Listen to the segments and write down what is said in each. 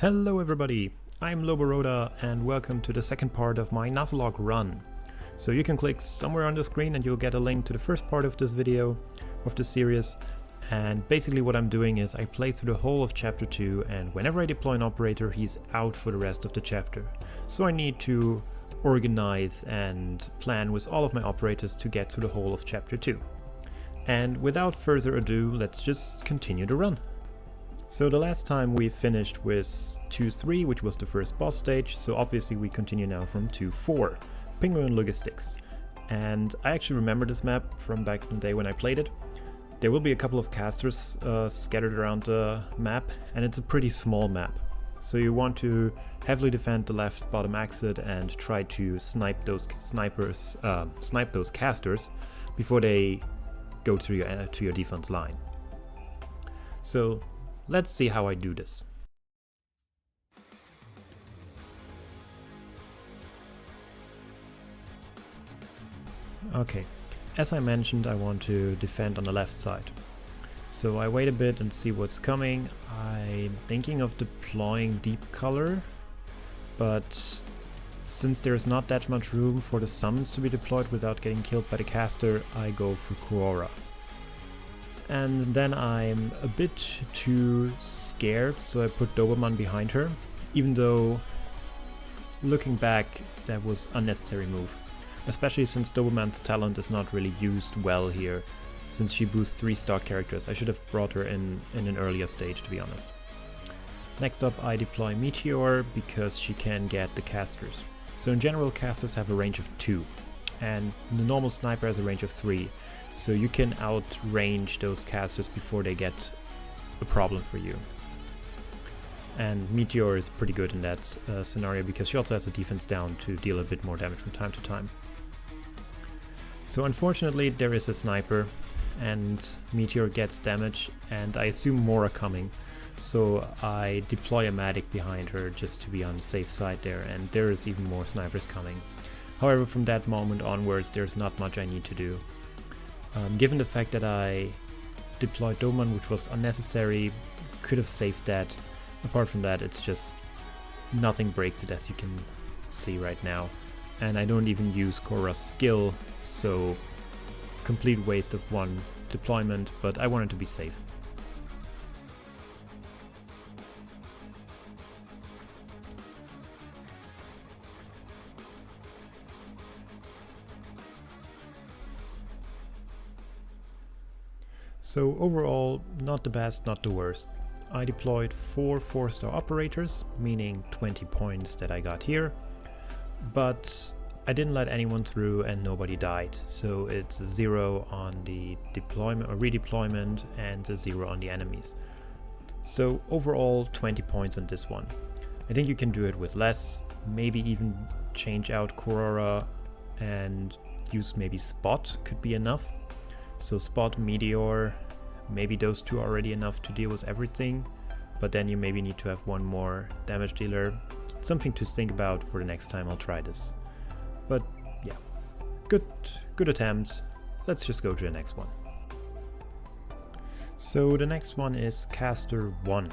Hello everybody, I'm Loboroda and welcome to the second part of my Nuzlocke run. So you can click somewhere on the screen and you'll get a link to the first part of this video, of this series. And basically what I'm doing is I play through the whole of chapter 2, and whenever I deploy an operator he's out for the rest of the chapter. So I need to organize and plan with all of my operators to get through the whole of chapter 2. And without further ado, let's just continue the run. So the last time we finished with 2-3, which was the first boss stage, so obviously we continue now from 2-4, Penguin Logistics. And I actually remember this map from back in the day when I played it. There will be a couple of casters scattered around the map, and it's a pretty small map. So you want to heavily defend the left bottom exit and try to snipe those casters before they go to your defense line. So let's see how I do this. Okay, as I mentioned, I want to defend on the left side. So I wait a bit and see what's coming. I'm thinking of deploying deep color, but since there's not that much room for the summons to be deployed without getting killed by the caster, I go for Kurora. And then I'm a bit too scared, so I put Doberman behind her, even though looking back that was an unnecessary move, especially since Doberman's talent is not really used well here, since she boosts 3-star characters. I should have brought her in an earlier stage, to be honest. Next up I deploy Meteor because she can get the casters. So in general casters have a range of 2, and the normal sniper has a range of 3. So you can outrange those casters before they get a problem for you. And Meteor is pretty good in that scenario because she also has a defense down to deal a bit more damage from time to time. So unfortunately there is a sniper and Meteor gets damage, and I assume more are coming. So I deploy a medic behind her just to be on the safe side there, and there is even more snipers coming. However, from that moment onwards there's not much I need to do. Given the fact that I deployed Doberman, which was unnecessary, could have saved that. Apart from that, it's just nothing breaks it, as you can see right now. And I don't even use Korra's skill, so complete waste of one deployment, but I wanted to be safe. So overall, not the best, not the worst. I deployed 4 4-star operators, meaning 20 points that I got here, but I didn't let anyone through and nobody died, so it's a 0 on the deployment or redeployment and a 0 on the enemies. So overall 20 points on this one. I think you can do it with less, maybe even change out Kurora and use maybe Spot could be enough. So Spot, Meteor, maybe those two are already enough to deal with everything, but then you maybe need to have one more damage dealer. Something to think about for the next time I'll try this. But yeah, good attempt. Let's just go to the next one. So the next one is Caster 1.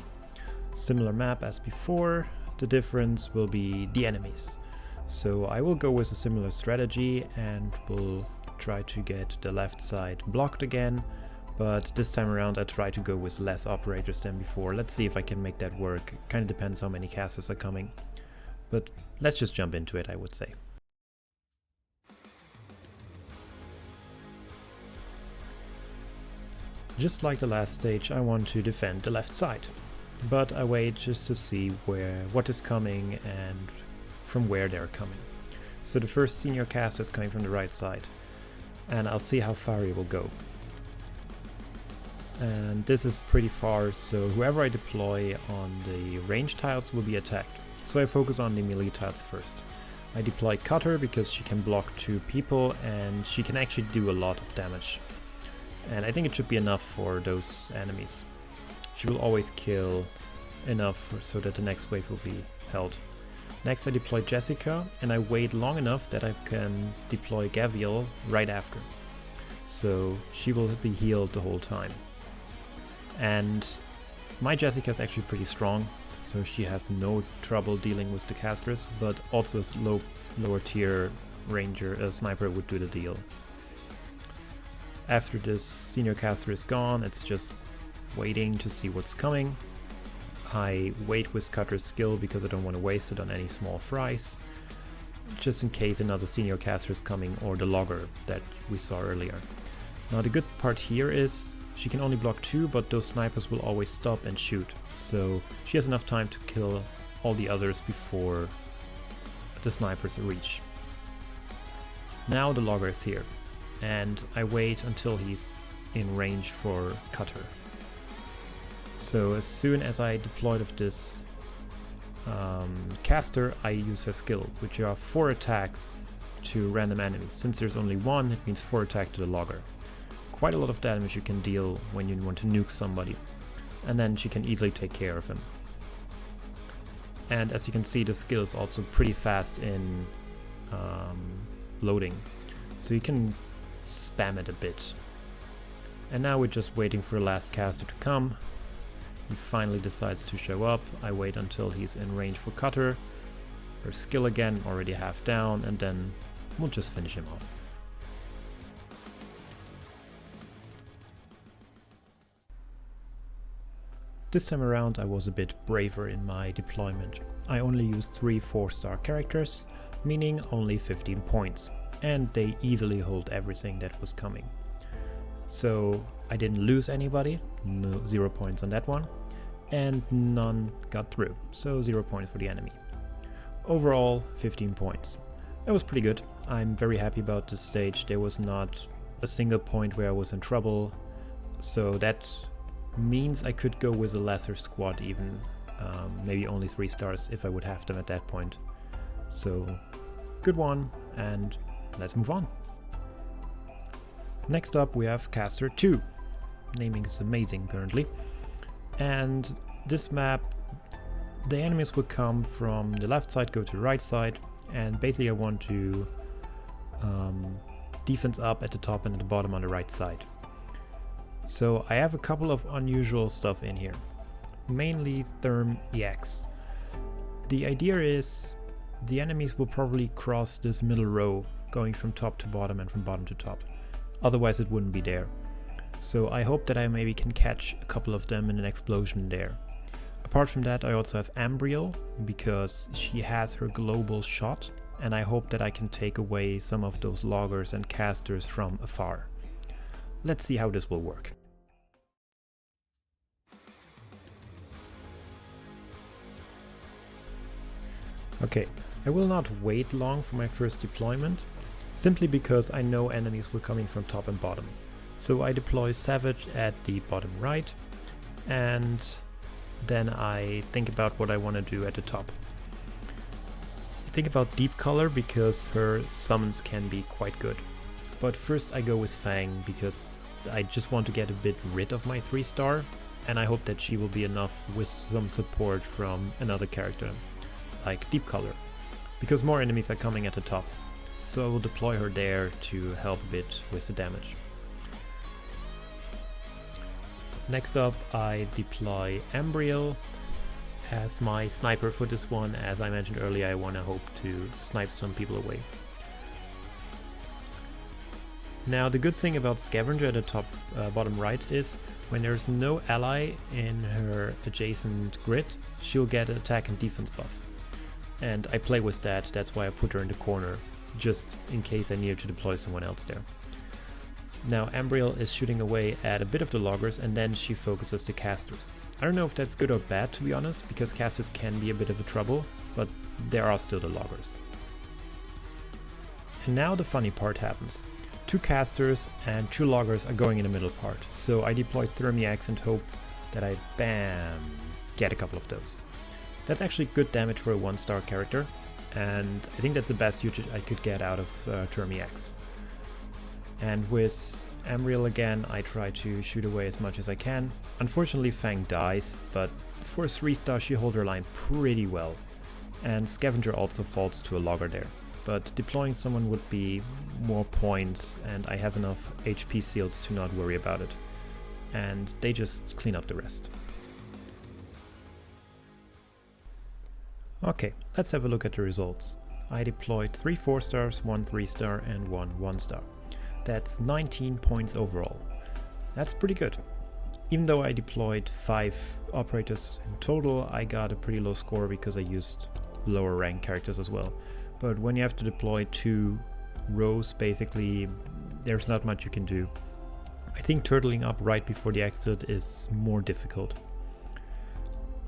Similar map as before, the difference will be the enemies. So I will go with a similar strategy and will try to get the left side blocked again, but this time around I try to go with less operators than before. Let's see if I can make that work. Kind of depends how many casters are coming, but let's just jump into it, I would say. Just like the last stage, I want to defend the left side, but I wait just to see what is coming and from where they're coming. So the first senior caster is coming from the right side, and I'll see how far he will go. And this is pretty far, so whoever I deploy on the range tiles will be attacked. So I focus on the melee tiles first. I deploy Cutter because she can block 2 people and she can actually do a lot of damage. And I think it should be enough for those enemies. She will always kill enough so that the next wave will be held. Next I deploy Jessica, and I wait long enough that I can deploy Gaviel right after. So she will be healed the whole time. And my Jessica is actually pretty strong, so she has no trouble dealing with the casters, but also a lower tier ranger, a sniper would do the deal. After this senior caster is gone, it's just waiting to see what's coming. I wait with Cutter's skill because I don't want to waste it on any small fries, just in case another senior caster is coming, or the logger that we saw earlier. Now the good part here is she can only block 2, but those snipers will always stop and shoot, so she has enough time to kill all the others before the snipers reach. Now the logger is here, and I wait until he's in range for Cutter. So as soon as I deployed of this caster, I use her skill, which are 4 attacks to random enemies. Since there's only 1, it means 4 attack to the logger. Quite a lot of damage you can deal when you want to nuke somebody, and then she can easily take care of him. And as you can see, the skill is also pretty fast in loading, so you can spam it a bit. And now we're just waiting for the last caster to come. He finally decides to show up. I wait until he's in range for Cutter. Her skill again, already half down, and then we'll just finish him off. This time around I was a bit braver in my deployment. I only used 3 4-star characters, meaning only 15 points, and they easily hold everything that was coming. So I didn't lose anybody, 0 points on that one, and none got through, so 0 points for the enemy. Overall 15 points. That was pretty good. I'm very happy about this stage. There was not a single point where I was in trouble, so that means I could go with a lesser squad even, maybe only 3 stars if I would have them at that point. So good one, and let's move on. Next up we have Caster 2. Naming is amazing currently. And this map, the enemies will come from the left side, go to the right side, and basically I want to defense up at the top and at the bottom on the right side. So I have a couple of unusual stuff in here, mainly Therm EX. The idea is the enemies will probably cross this middle row, going from top to bottom and from bottom to top. Otherwise it wouldn't be there. So I hope that I maybe can catch a couple of them in an explosion there. Apart from that, I also have Ambriel, because she has her global shot, and I hope that I can take away some of those loggers and casters from afar. Let's see how this will work. Okay, I will not wait long for my first deployment, simply because I know enemies were coming from top and bottom. So I deploy Savage at the bottom right, and then I think about what I want to do at the top. I think about Deep Color because her summons can be quite good. But first I go with Fang because I just want to get a bit rid of my 3-star, and I hope that she will be enough with some support from another character, like Deep Color, because more enemies are coming at the top. So I will deploy her there to help a bit with the damage. Next up I deploy Ambriel as my sniper for this one. As I mentioned earlier, I want to hope to snipe some people away. Now the good thing about Scavenger at the top bottom right is when there's no ally in her adjacent grid, she'll get an attack and defense buff. And I play with that, that's why I put her in the corner, just in case I need to deploy someone else there. Now Ambriel is shooting away at a bit of the loggers, and then she focuses the casters. I don't know if that's good or bad, to be honest, because casters can be a bit of a trouble, but there are still the loggers. And now the funny part happens. 2 casters and 2 loggers are going in the middle part, so I deploy Thermiax and hope that I, bam, get a couple of those. That's actually good damage for a 1-star character, and I think that's the best usage I could get out of Thermiax. And with Ambriel again, I try to shoot away as much as I can. Unfortunately Fang dies, but for a 3-star she holds her line pretty well. And Scavenger also falls to a logger there. But deploying someone would be more points, and I have enough HP seals to not worry about it. And they just clean up the rest. Okay, let's have a look at the results. I deployed 3 4 stars, 1 3 star and 1 1 star. That's 19 points overall. That's pretty good. Even though I deployed 5 operators in total, I got a pretty low score because I used lower rank characters as well. But when you have to deploy 2 rows, basically, there's not much you can do. I think turtling up right before the exit is more difficult.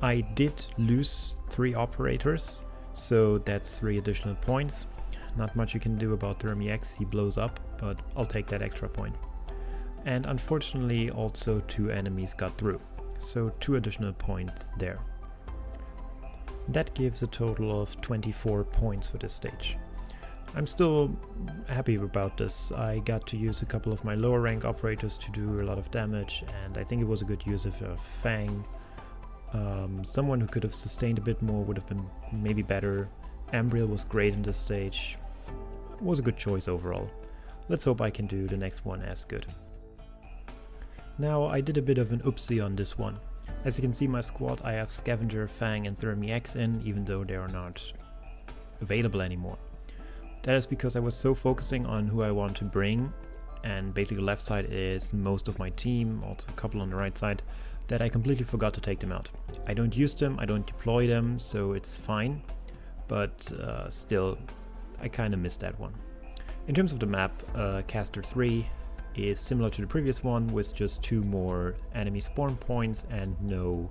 I did lose 3 operators, so that's 3 additional points. Not much you can do about Thermi-X, he blows up, but I'll take that extra point. And unfortunately also 2 enemies got through, so 2 additional points there. That gives a total of 24 points for this stage. I'm still happy about this. I got to use a couple of my lower rank operators to do a lot of damage, and I think it was a good use of a Fang. Someone who could have sustained a bit more would have been maybe better. Ambriel was great in this stage. It was a good choice overall. Let's hope I can do the next one as good. Now I did a bit of an oopsie on this one. As you can see, my squad, I have Scavenger, Fang and Thermi-X in, even though they are not available anymore. That is because I was so focusing on who I want to bring, and basically left side is most of my team, also a couple on the right side, that I completely forgot to take them out. I don't use them, I don't deploy them, so it's fine, but still, I kind of missed that one. In terms of the map, Caster 3 is similar to the previous one with just 2 more enemy spawn points and no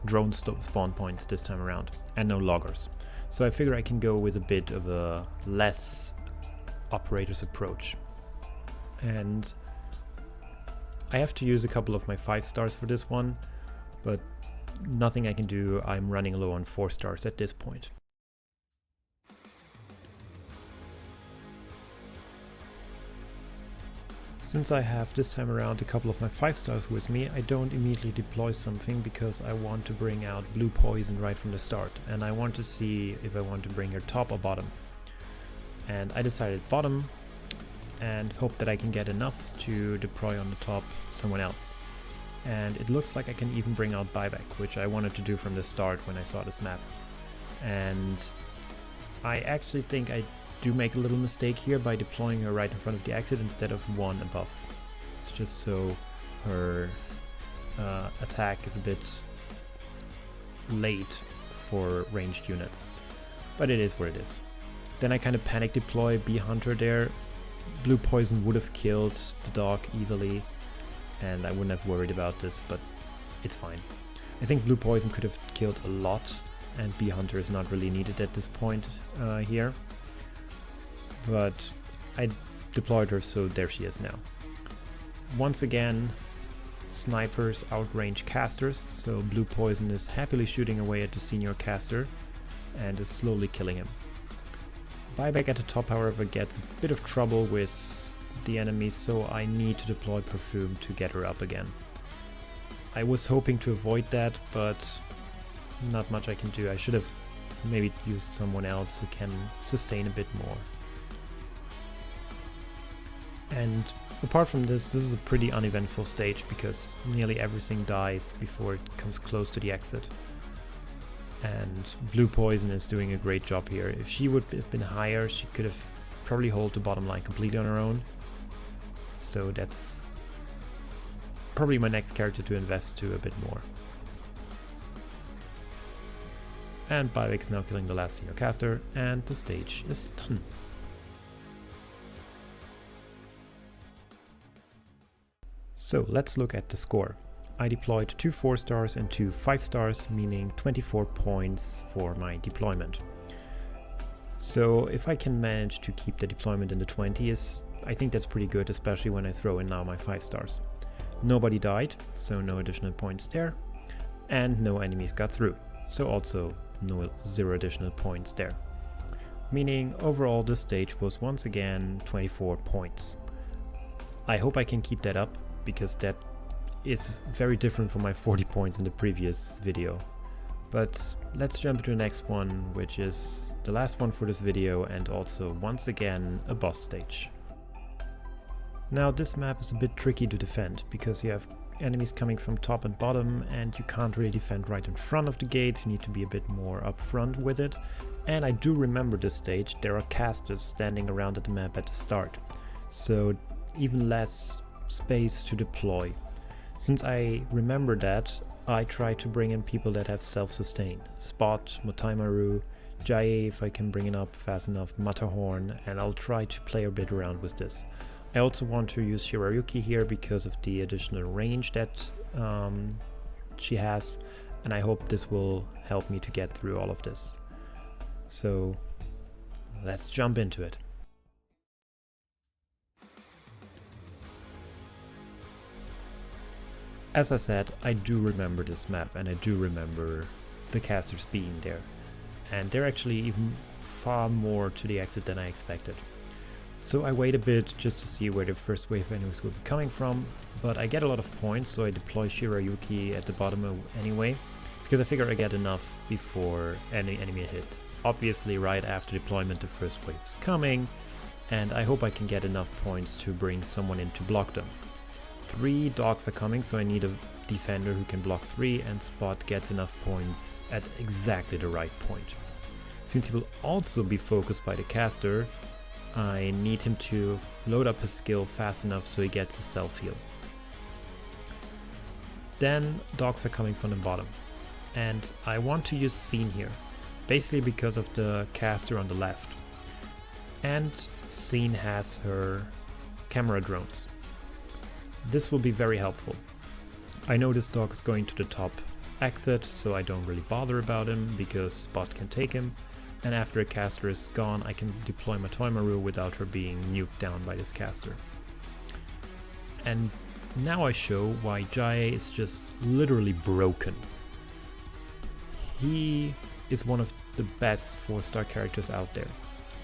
drone spawn points this time around, and no loggers. So I figure I can go with a bit of a less operators approach. And I have to use a couple of my 5 stars for this one, but nothing I can do. I'm running low on 4 stars at this point. Since I have this time around a couple of my 5 stars with me, I don't immediately deploy something because I want to bring out blue poison right from the start, and I want to see if I want to bring her top or bottom. And I decided bottom, and hope that I can get enough to deploy on the top someone else. And it looks like I can even bring out buyback, which I wanted to do from the start when I saw this map. And I actually think I do make a little mistake here by deploying her right in front of the exit instead of 1 above. It's just so her attack is a bit late for ranged units. But it is what it is. Then I kind of panic deploy Bee Hunter there. Blue poison would have killed the dog easily, and I wouldn't have worried about this, but it's fine. I think blue poison could have killed a lot, and Bee Hunter is not really needed at this point here. But I deployed her, so there she is now. Once again, snipers outrange casters, so blue poison is happily shooting away at the senior caster and is slowly killing him. Buyback at the top, however, gets a bit of trouble with the enemies, so I need to deploy Perfume to get her up again. I was hoping to avoid that, but not much I can do. I should have maybe used someone else who can sustain a bit more. And apart from this is a pretty uneventful stage because nearly everything dies before it comes close to the exit. And blue poison is doing a great job here. If she would have been higher, she could have probably hold the bottom line completely on her own. So that's probably my next character to invest to a bit more. And Buyback is now killing the last senior caster, and the stage is done. So let's look at the score. I deployed 2 4 stars and 2 5 stars, meaning 24 points for my deployment. So if I can manage to keep the deployment in the 20s, I think that's pretty good, especially when I throw in now my 5 stars. Nobody died, so no additional points there, and no enemies got through, so also 0 additional points there. Meaning overall this stage was once again 24 points. I hope I can keep that up, because that is very different from my 40 points in the previous video. But let's jump to the next one, which is the last one for this video, and also once again a boss stage. Now this map is a bit tricky to defend because you have enemies coming from top and bottom, and you can't really defend right in front of the gates. You need to be a bit more upfront with it. And I do remember this stage. There are casters standing around at the map at the start, so even less space to deploy. Since I remember that, I try to bring in people that have self-sustain. Spot, Motaimaru, Jae if I can bring it up fast enough, Matterhorn, and I'll try to play a bit around with this. I also want to use Shirayuki here because of the additional range that she has, and I hope this will help me to get through all of this. So let's jump into it. As I said, I do remember this map, and I do remember the casters being there. And they're actually even far more to the exit than I expected. So I wait a bit just to see where the first wave of enemies will be coming from, but I get a lot of points, so I deploy Shirayuki at the bottom anyway, because I figure I get enough before any enemy hit. Obviously right after deployment the first wave is coming, and I hope I can get enough points to bring someone in to block them. 3 dogs are coming, so I need a defender who can block 3, and Spot gets enough points at exactly the right point. Since he will also be focused by the caster, I need him to load up his skill fast enough so he gets a self-heal. Then dogs are coming from the bottom, and I want to use Scene here, basically because of the caster on the left. And Scene has her camera drones. This will be very helpful. I know this dog is going to the top exit, so I don't really bother about him because Spot can take him. And after a caster is gone, I can deploy my Toimaru without her being nuked down by this caster. And now I show why Jae is just literally broken. He is one of the best 4-star characters out there.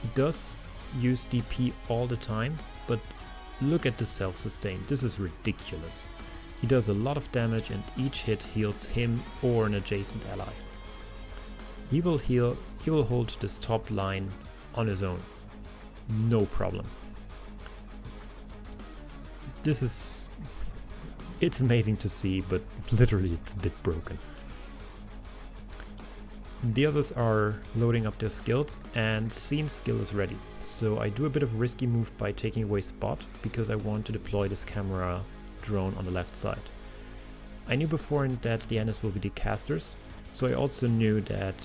He does use DP all the time, but look at the self-sustain. This is ridiculous. He does a lot of damage and each hit heals him or an adjacent ally. He will hold this top line on his own, no problem. It's amazing to see, but literally it's a bit broken. The others are loading up their skills, and Scene's skill is ready. So I do a bit of a risky move by taking away Spot, because I want to deploy this camera drone on the left side. I knew beforehand that the enemies will be the casters, so I also knew that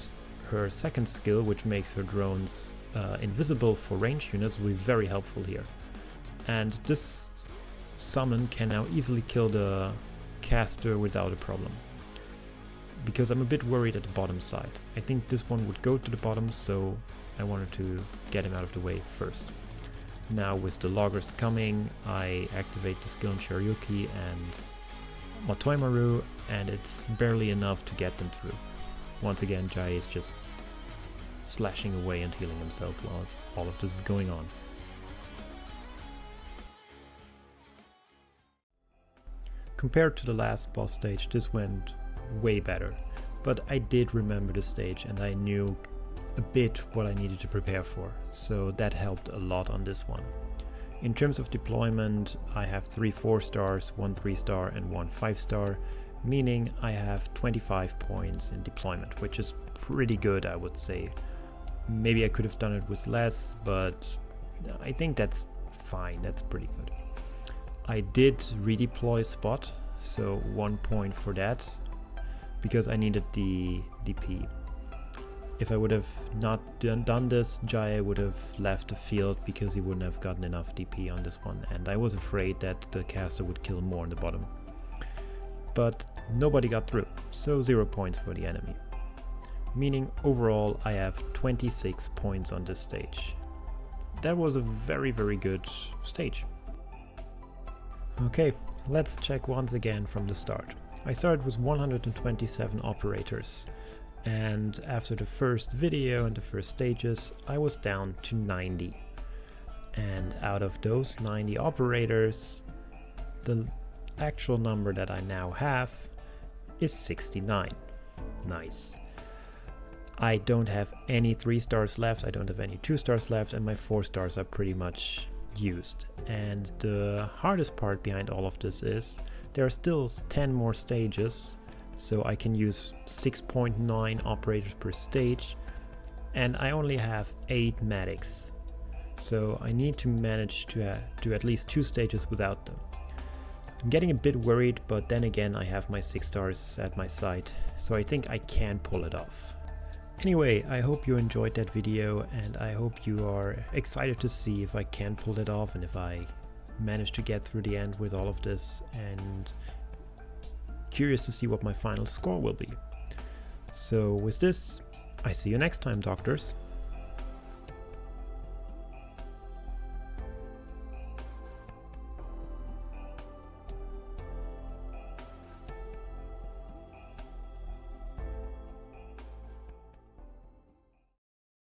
her second skill, which makes her drones invisible for range units, will be very helpful here. And this summon can now easily kill the caster without a problem. Because I'm a bit worried at the bottom side. I think this one would go to the bottom, so I wanted to get him out of the way first. Now with the loggers coming, I activate the skill on Shirayuki and Matoimaru, and it's barely enough to get them through. Once again, Jae is just slashing away and healing himself while all of this is going on. Compared to the last boss stage, this went way better, but I did remember the stage and I knew a bit what I needed to prepare for, so that helped a lot on this one. In terms of deployment, I have 3 4-stars, 1 3-star and 1 5-star, meaning I have 25 points in deployment, which is pretty good, I would say. Maybe I could have done it with less, but I think that's fine, that's pretty good. I did redeploy Spot, so 1 point for that, because I needed the DP. If I would have not done this, Jae would have left the field because he wouldn't have gotten enough DP on this one, and I was afraid that the caster would kill more on the bottom. But nobody got through, so 0 points for the enemy. Meaning overall I have 26 points on this stage. That was a very good stage. Okay, let's check once again from the start. I started with 127 operators, and after the first video and the first stages I was down to 90. And out of those 90 operators, the actual number that I now have is 69. Nice. I don't have any 3-stars left, I don't have any 2-stars left, and my 4-stars are pretty much used. And the hardest part behind all of this is There are still 10 more stages, so I can use 6.9 operators per stage, and I only have 8 medics. So I need to manage to do at least 2 stages without them. I'm getting a bit worried, but then again I have my 6 stars at my side, so I think I can pull it off. Anyway, I hope you enjoyed that video, and I hope you are excited to see if I can pull it off and if I manage to get through the end with all of this, and curious to see what my final score will be. So with this, I see you next time, doctors.